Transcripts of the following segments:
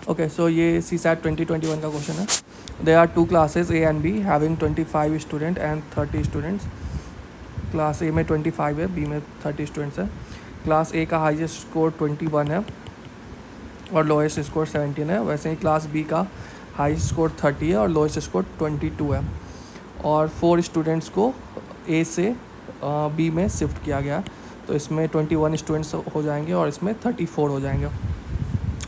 Okay, सो ये C SAT 2021 का question है. There are two classes A and B having 25 student and 30 students. Class A में 25 है, B में 30 स्टूडेंट्स है. क्लास ए का हाईएस्ट स्कोर 21 है और लोएस्ट स्कोर 17 है. वैसे ही क्लास बी का हाईएस्ट स्कोर 30 है और लोएस्ट स्कोर 22 है. और 4 स्टूडेंट्स को ए से बी में शिफ्ट किया गया. तो इसमें 21 स्टूडेंट्स हो जाएंगे और इसमें 34 हो जाएंगे.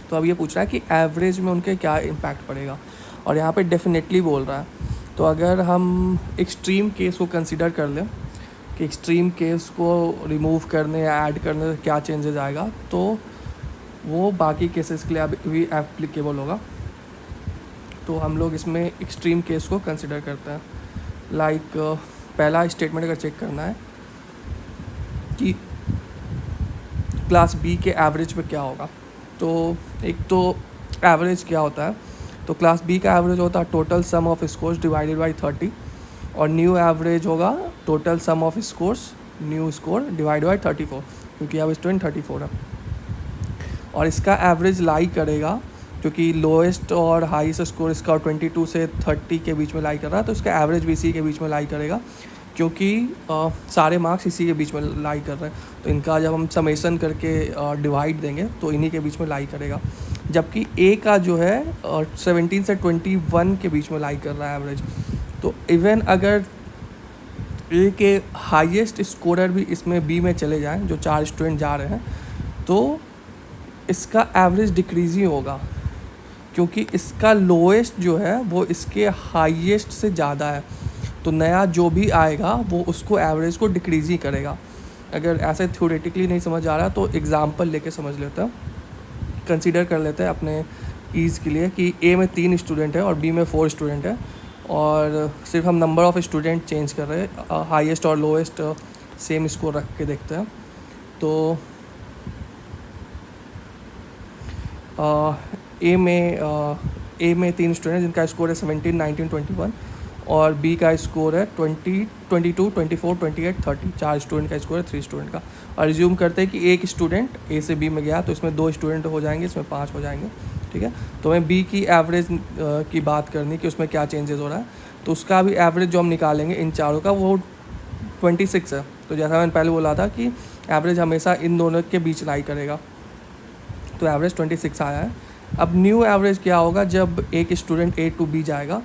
तो अब ये पूछ रहा है कि एवरेज में उनके क्या इम्पैक्ट पड़ेगा, और यहाँ पे डेफिनेटली बोल रहा है. तो अगर हम एक्सट्रीम केस को कंसिडर कर लें कि एक्सट्रीम केस को रिमूव करने या ऐड करने से क्या चेंजेस आएगा, तो वो बाकी केसेस के लिए भी एप्लीकेबल होगा. तो हम लोग इसमें एक्सट्रीम केस को कंसिडर करते हैं. लाइक पहला स्टेटमेंट अगर चेक करना है कि क्लास बी के एवरेज पे क्या होगा, तो एक तो एवरेज क्या होता है. तो क्लास बी का एवरेज होता है total sum of scores divided by 30, और न्यू एवरेज होगा total sum of scores new score divide by 34, क्योंकि अब स्टूडेंट 34 है. और इसका एवरेज लाई करेगा क्योंकि लोएस्ट और हाईएस्ट स्कोर इसका 22 से 30 के बीच में लाई कर रहा है, तो इसका एवरेज भी इसी के बीच में लाई करेगा, क्योंकि सारे मार्क्स इसी के बीच में लाई कर रहे हैं. तो इनका जब हम समेसन करके डिवाइड देंगे तो इन्हीं के बीच में लाई करेगा. जबकि ए का जो है 17 से 21 के बीच में लाई कर रहा है एवरेज. तो इवन अगर ए के हाईएस्ट स्कोरर भी इसमें बी में चले जाएं, जो 4 स्टूडेंट जा रहे हैं, तो इसका एवरेज डिक्रीज ही होगा, क्योंकि इसका लोएस्ट जो है वो इसके हाईएस्ट से ज़्यादा है. तो नया जो भी आएगा वो उसको एवरेज को डिक्रीज़ ही करेगा. अगर ऐसे थ्योरेटिकली नहीं समझ आ रहा तो एग्जांपल लेके समझ लेते हैं. कंसीडर कर लेते हैं अपने ईज़ के लिए कि ए में 3 स्टूडेंट है और बी में 4 स्टूडेंट है, और सिर्फ हम नंबर ऑफ़ स्टूडेंट चेंज कर रहे हैं. हाईएस्ट और लोएस्ट सेम स्कोर रख के देखते हैं. तो ए में 3 स्टूडेंट जिनका स्कोर है 17, 19, 21, और बी का स्कोर है 20, 22, 24, 28, 30. 4 स्टूडेंट का स्कोर है 3 स्टूडेंट का. और रिज्यूम करते हैं कि एक स्टूडेंट ए से बी में गया, तो इसमें 2 स्टूडेंट हो जाएंगे, इसमें 5 हो जाएंगे. ठीक है. तो हमें बी की एवरेज की बात करनी कि उसमें क्या चेंजेस हो रहा है. तो उसका भी एवरेज जो हम निकालेंगे इन चारों का, वो 26 है. तो जैसा मैंने पहले बोला था कि एवरेज हमेशा इन दोनों के बीच लाई करेगा, तो एवरेज 26 आया है. अब न्यू एवरेज क्या होगा जब एक स्टूडेंट ए टू बी जाएगा,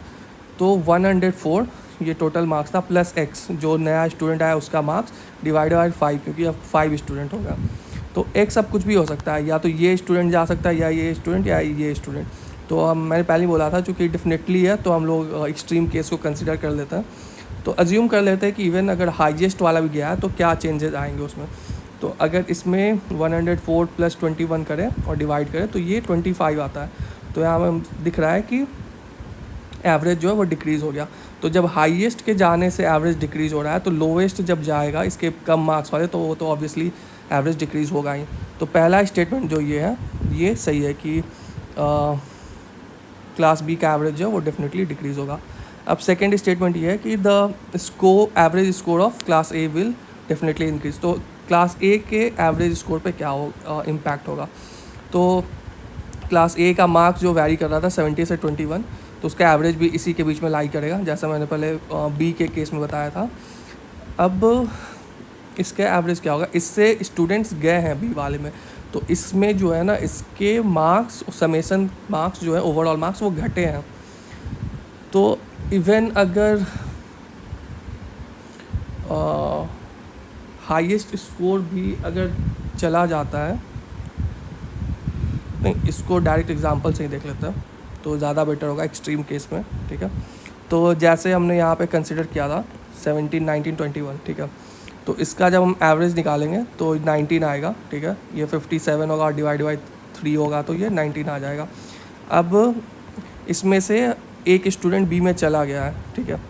तो 104 ये टोटल मार्क्स था, प्लस एक्स जो नया स्टूडेंट आया उसका मार्क्स डिवाइड बाई 5, क्योंकि अब 5 स्टूडेंट हो गया. तो एक्स अब कुछ भी हो सकता है, या तो ये स्टूडेंट जा सकता है, या ये स्टूडेंट, या ये स्टूडेंट. तो हम मैंने पहले ही बोला था चूँकि डेफिनेटली है, तो हम लोग एक्सट्रीम केस को कंसिडर कर लेते हैं. तो अज्यूम कर लेते हैं कि इवन अगर हाईएस्ट वाला भी गया है तो क्या चेंजेस आएंगे उसमें. तो अगर इसमें 104 प्लस 21 करें और डिवाइड करें तो ये 25 आता है. तो यहाँ हमें दिख रहा है कि एवरेज जो है वो डिक्रीज़ हो गया. तो जब हाईएस्ट के जाने से एवरेज डिक्रीज़ हो रहा है, तो लोवेस्ट जब जाएगा इसके कम मार्क्स वाले, तो वो तो ऑब्वियसली एवरेज डिक्रीज़ होगा ही. तो पहला स्टेटमेंट जो ये है ये सही है कि क्लास बी का एवरेज जो है वो डेफिनेटली डिक्रीज़ होगा. अब सेकेंड स्टेटमेंट ये है कि the average score of class A will definitely increase. तो क्लास ए के एवरेज स्कोर पे क्या इम्पैक्ट होगा. तो क्लास ए का मार्क्स जो वैरी कर रहा था 70 से 21, तो उसका एवरेज भी इसी के बीच में लाई करेगा, जैसा मैंने पहले बी के केस में बताया था. अब इसका एवरेज क्या होगा, इससे स्टूडेंट्स गए हैं बी वाले में, तो इसमें जो है ना इसके मार्क्स समेसन मार्क्स जो है ओवरऑल मार्क्स वो घटे हैं. तो इवन अगर हाईएस्ट स्कोर भी अगर चला जाता है, नहीं इसको डायरेक्ट एग्जांपल से ही देख लेते हैं तो ज़्यादा बेटर होगा एक्सट्रीम केस में. ठीक है. तो जैसे हमने यहाँ पे कंसिडर किया था 17, 19, 21. ठीक है. तो इसका जब हम एवरेज निकालेंगे तो 19 आएगा. ठीक है. ये 57 होगा और डिवाइड बाई 3 होगा, तो ये 19 आ जाएगा. अब इसमें से एक स्टूडेंट बी में चला गया है. ठीक है.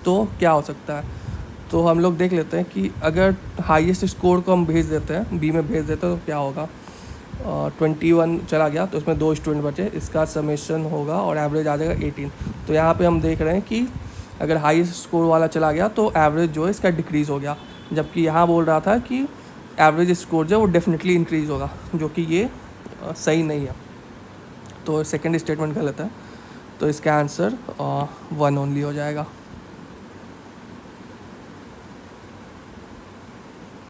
तो क्या हो सकता है, तो हम लोग देख लेते हैं कि अगर हाईएस्ट स्कोर को हम भेज देते हैं बी में भेज देते हैं तो क्या होगा. 21 चला गया, तो इसमें 2 स्टूडेंट बचे, इसका समेशन होगा और एवरेज आ जाएगा 18. तो यहाँ पे हम देख रहे हैं कि अगर हाईएस्ट स्कोर वाला चला गया तो एवरेज जो है इसका डिक्रीज़ हो गया, जबकि यहाँ बोल रहा था कि एवरेज स्कोर जो है वो डेफिनेटली इंक्रीज़ होगा, जो कि ये सही नहीं है. तो सेकंड स्टेटमेंट गलत है, तो इसका आंसर 1 ओनली हो जाएगा।